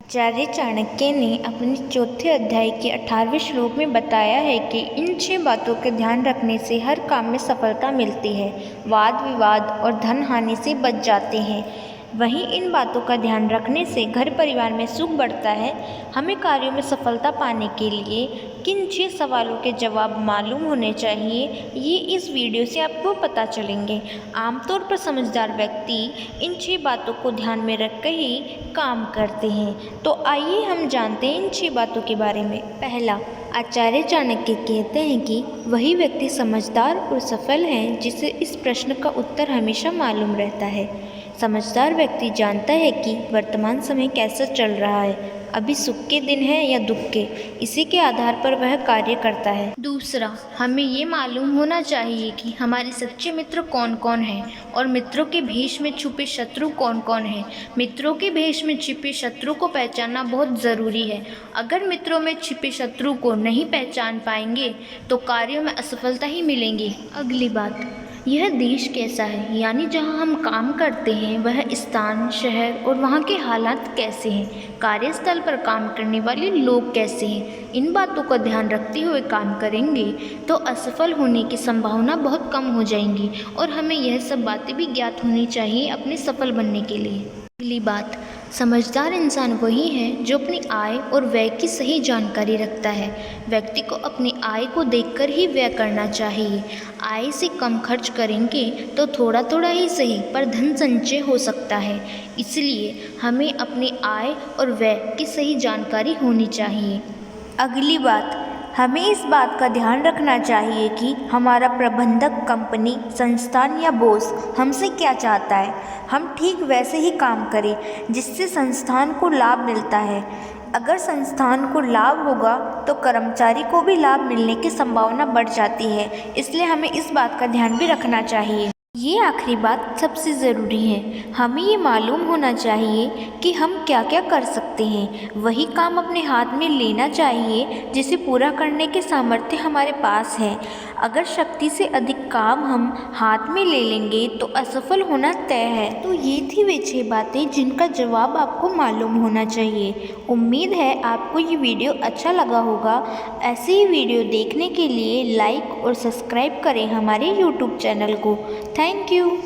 आचार्य चाणक्य ने अपने चौथे अध्याय के 18वें श्लोक में बताया है कि इन 6 बातों के ध्यान रखने से हर काम में सफलता मिलती है, वाद विवाद और धन हानि से बच जाते हैं। वहीं इन बातों का ध्यान रखने से घर परिवार में सुख बढ़ता है। हमें कार्यों में सफलता पाने के लिए किन 6 सवालों के जवाब मालूम होने चाहिए, ये इस वीडियो से आपको पता चलेंगे। आमतौर पर समझदार व्यक्ति इन 6 बातों को ध्यान में रखकर ही काम करते हैं। तो आइए हम जानते हैं इन 6 बातों के बारे में। पहला, आचार्य चाणक्य कहते हैं कि वही व्यक्ति समझदार और सफल है जिसे इस प्रश्न का उत्तर हमेशा मालूम रहता है। समझदार व्यक्ति जानता है कि वर्तमान समय कैसा चल रहा है, अभी सुख के दिन है या दुख के, इसी के आधार पर वह कार्य करता है। दूसरा, हमें ये मालूम होना चाहिए कि हमारे सच्चे मित्र कौन कौन हैं और मित्रों के भेष में छुपे शत्रु कौन कौन हैं। मित्रों के भेष में छिपे शत्रु को पहचानना बहुत ज़रूरी है। अगर मित्रों में छिपे शत्रु को नहीं पहचान पाएंगे तो कार्यों में असफलता ही मिलेंगी। अगली बात, यह देश कैसा है, यानी जहाँ हम काम करते हैं वह स्थान, शहर और वहाँ के हालात कैसे हैं। कार्यस्थल पर काम करने वाले लोग कैसे हैं। इन बातों का ध्यान रखते हुए काम करेंगे तो असफल होने की संभावना बहुत कम हो जाएंगी और हमें यह सब बातें भी ज्ञात होनी चाहिए अपने सफल बनने के लिए। अगली बात, समझदार इंसान वही है जो अपनी आय और व्यय की सही जानकारी रखता है। व्यक्ति को अपनी आय को देखकर ही व्यय करना चाहिए। आय से कम खर्च करेंगे तो थोड़ा थोड़ा ही सही पर धन संचय हो सकता है। इसलिए हमें अपनी आय और व्यय की सही जानकारी होनी चाहिए। अगली बात, हमें इस बात का ध्यान रखना चाहिए कि हमारा प्रबंधक, कंपनी, संस्थान या बॉस हमसे क्या चाहता है। हम ठीक वैसे ही काम करें जिससे संस्थान को लाभ मिलता है। अगर संस्थान को लाभ होगा तो कर्मचारी को भी लाभ मिलने की संभावना बढ़ जाती है। इसलिए हमें इस बात का ध्यान भी रखना चाहिए। ये आखिरी बात सबसे ज़रूरी है। हमें ये मालूम होना चाहिए कि हम क्या क्या कर सकते हैं। वही काम अपने हाथ में लेना चाहिए जिसे पूरा करने के सामर्थ्य हमारे पास है। अगर शक्ति से अधिक काम हम हाथ में ले लेंगे तो असफल होना तय है। तो ये थी वे 6 बातें जिनका जवाब आपको मालूम होना चाहिए। उम्मीद है आपको ये वीडियो अच्छा लगा होगा। ऐसे ही वीडियो देखने के लिए लाइक और सब्सक्राइब करें हमारे YouTube चैनल को। Thank you.